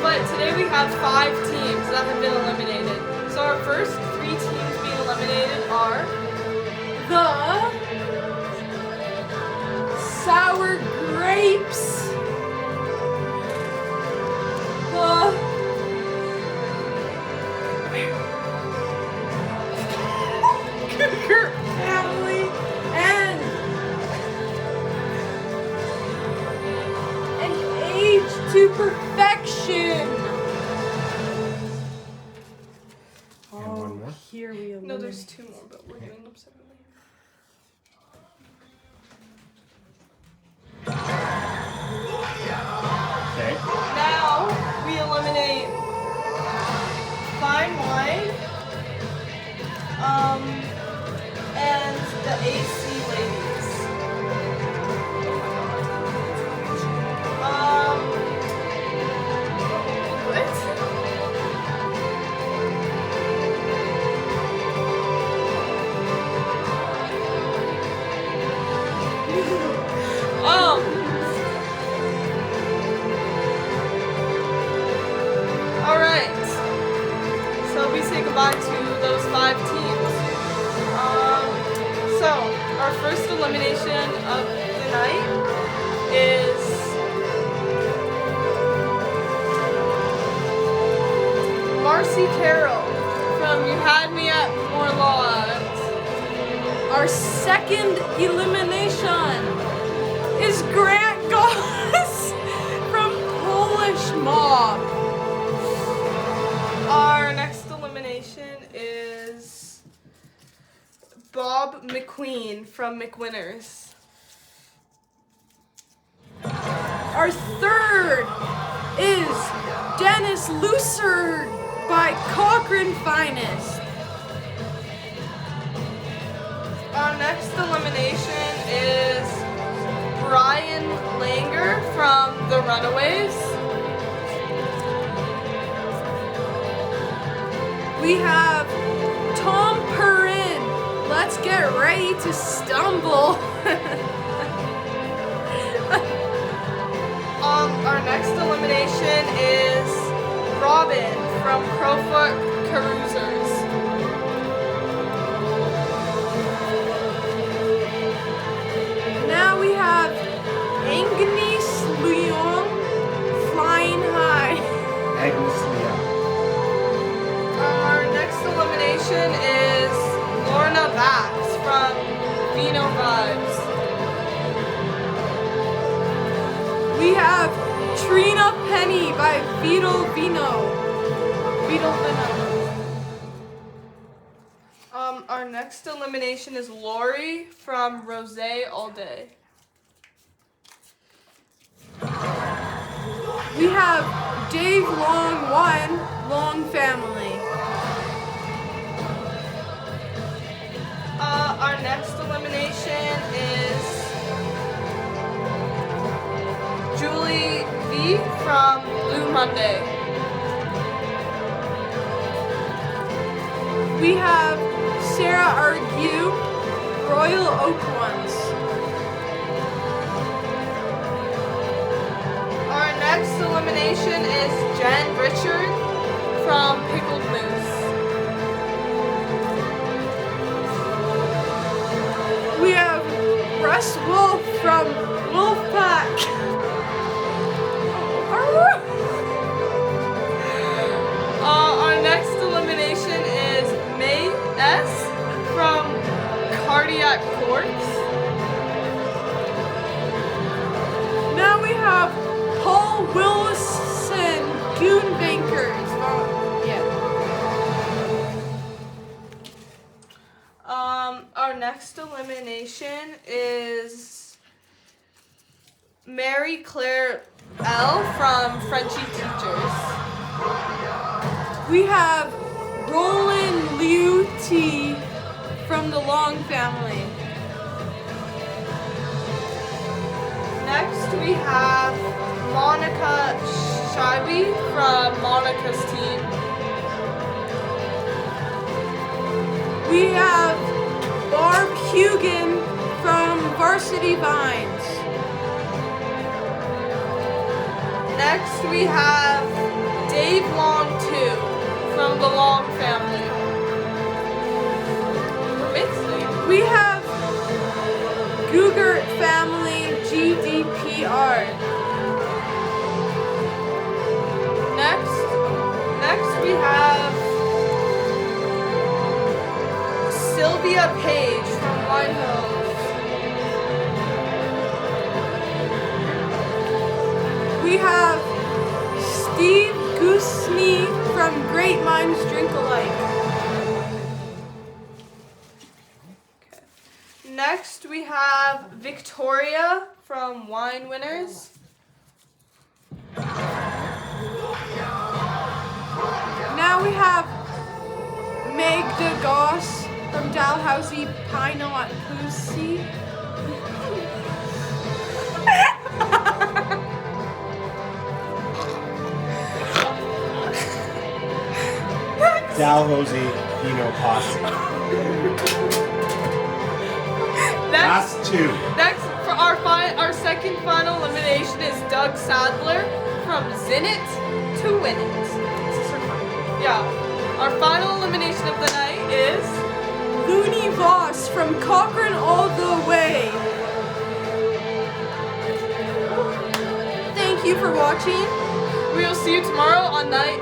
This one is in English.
But today we have 5 teams that have been eliminated. So our first 3 teams being eliminated are the Sour Grapes, the Cougar Family, and an Age to Perfection. And one more? Here we eliminate. No, there's 2 more, but we're doing them separately. Okay. Now we eliminate Fine Wine, and the AC Ladies. What? Alright. So we say goodbye to those 5 teams. So our first elimination of the night is Marcy Carroll from You Had Me at Morlaws. Our second elimination is Grant Goss from Polish Mob. Our next elimination is Bob McQueen from McWinners. Our third is Dennis Lusard by Cochrane Finest. Our next elimination is Brian Langer from The Runaways. We have Tom Perrin. Let's get ready to stumble. Our next elimination is Robin from Crowfoot Carousers. Now we have Agnes Leon Flying High. Agnes Leon. Our next elimination is Lorna Bax from Vino Vibes. We have Trina Penny by Vito Vino. Our next elimination is Lori from Rose All Day. We have Dave Long One, Long Family. Our next elimination is Julie V from Blue Monday. We have Sarah Argue, Royal Oak Ones. Our next elimination is Jen Richard from Pickled Moose. We have Russ Wolf from Wolfpack. Our next elimination is May S. from Cardiac Corpse. Now we have Paul Wilson, Goon Bankers. Our next elimination is Mary Claire L. from Frenchie Teachers. We have Roland Liu T. from the Long Family. Next we have Monica Scheibe from Monica's team. We have Barb Hugan from Varsity Vines. Next we have from the Long family. We're mixing. We have Googert family GDPR. Next we have Sylvia Page from Winehills. We have Steve Goosney from Great Minds Drink Alike. Next we have Victoria from Wine Winners. Now we have Meg de Goss from Dalhousie Pinot Pussy. Dalhousie Pinot Posse. Last two. Next, for our second final elimination is Doug Sadler from Zenit to Win It. Yeah. Our final elimination of the night is Looney Voss from Cochrane All the Way. Thank you for watching. we will see you tomorrow on night